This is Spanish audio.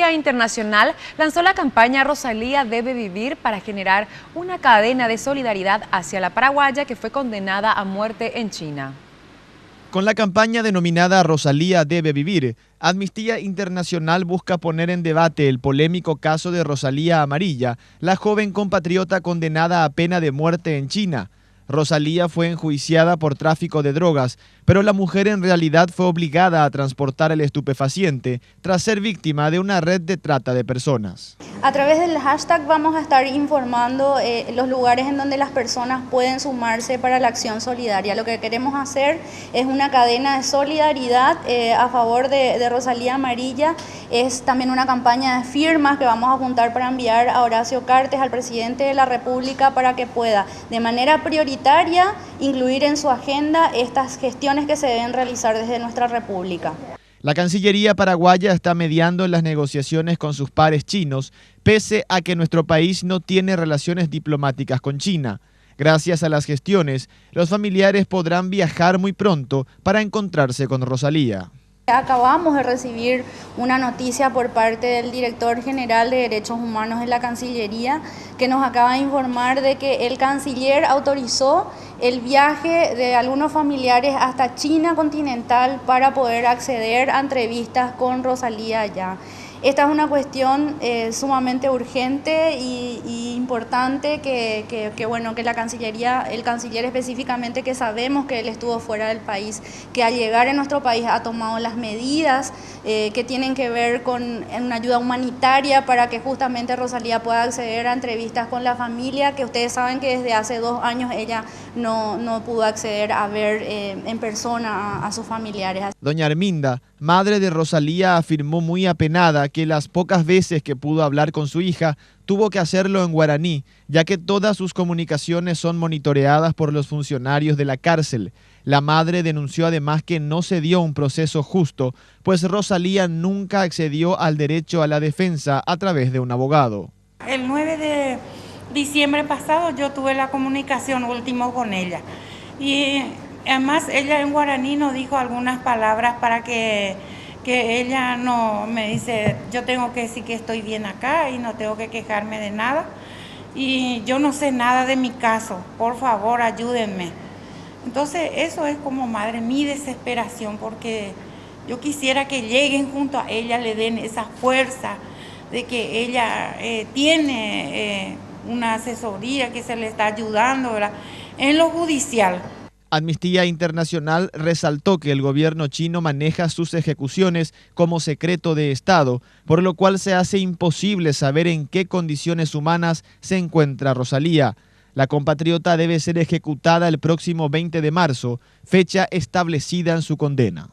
Amnistía Internacional lanzó la campaña Rosalía debe vivir para generar una cadena de solidaridad hacia la paraguaya que fue condenada a muerte en China. Con la campaña denominada Rosalía debe vivir, Amnistía Internacional busca poner en debate el polémico caso de Rosalía Amarilla, la joven compatriota condenada a pena de muerte en China. Rosalía fue enjuiciada por tráfico de drogas, pero la mujer en realidad fue obligada a transportar el estupefaciente tras ser víctima de una red de trata de personas. A través del hashtag vamos a estar informando los lugares en donde las personas pueden sumarse para la acción solidaria. Lo que queremos hacer es una cadena de solidaridad a favor de Rosalía Amarilla. Es también una campaña de firmas que vamos a apuntar para enviar a Horacio Cartes, al presidente de la República, para que pueda de manera prioritaria incluir en su agenda estas gestiones que se deben realizar desde nuestra República. La Cancillería paraguaya está mediando en las negociaciones con sus pares chinos, pese a que nuestro país no tiene relaciones diplomáticas con China. Gracias a las gestiones, los familiares podrán viajar muy pronto para encontrarse con Rosalía. Acabamos de recibir una noticia por parte del director general de Derechos Humanos de la Cancillería que nos acaba de informar de que el canciller autorizó el viaje de algunos familiares hasta China continental para poder acceder a entrevistas con Rosalía allá. Esta es una cuestión sumamente urgente y importante que la Cancillería, el canciller específicamente, que sabemos que él estuvo fuera del país, que al llegar a nuestro país ha tomado las medidas que tienen que ver con una ayuda humanitaria para que justamente Rosalía pueda acceder a entrevistas con la familia, que ustedes saben que desde hace 2 años ella no pudo acceder a ver en persona a sus familiares. Doña Arminda, madre de Rosalía, afirmó muy apenada que las pocas veces que pudo hablar con su hija, tuvo que hacerlo en guaraní, ya que todas sus comunicaciones son monitoreadas por los funcionarios de la cárcel. La madre denunció además que no se dio un proceso justo, pues Rosalía nunca accedió al derecho a la defensa a través de un abogado. El 9 de diciembre pasado yo tuve la comunicación última con ella y además ella en guaraní nos dijo algunas palabras para que ella no me dice, yo tengo que decir que estoy bien acá y no tengo que quejarme de nada y yo no sé nada de mi caso, por favor ayúdenme. Entonces eso es como madre mi desesperación, porque yo quisiera que lleguen junto a ella, le den esa fuerza de que ella tiene una asesoría que se le está ayudando, ¿verdad?, en lo judicial. Amnistía Internacional resaltó que el gobierno chino maneja sus ejecuciones como secreto de Estado, por lo cual se hace imposible saber en qué condiciones humanas se encuentra Rosalía. La compatriota debe ser ejecutada el próximo 20 de marzo, fecha establecida en su condena.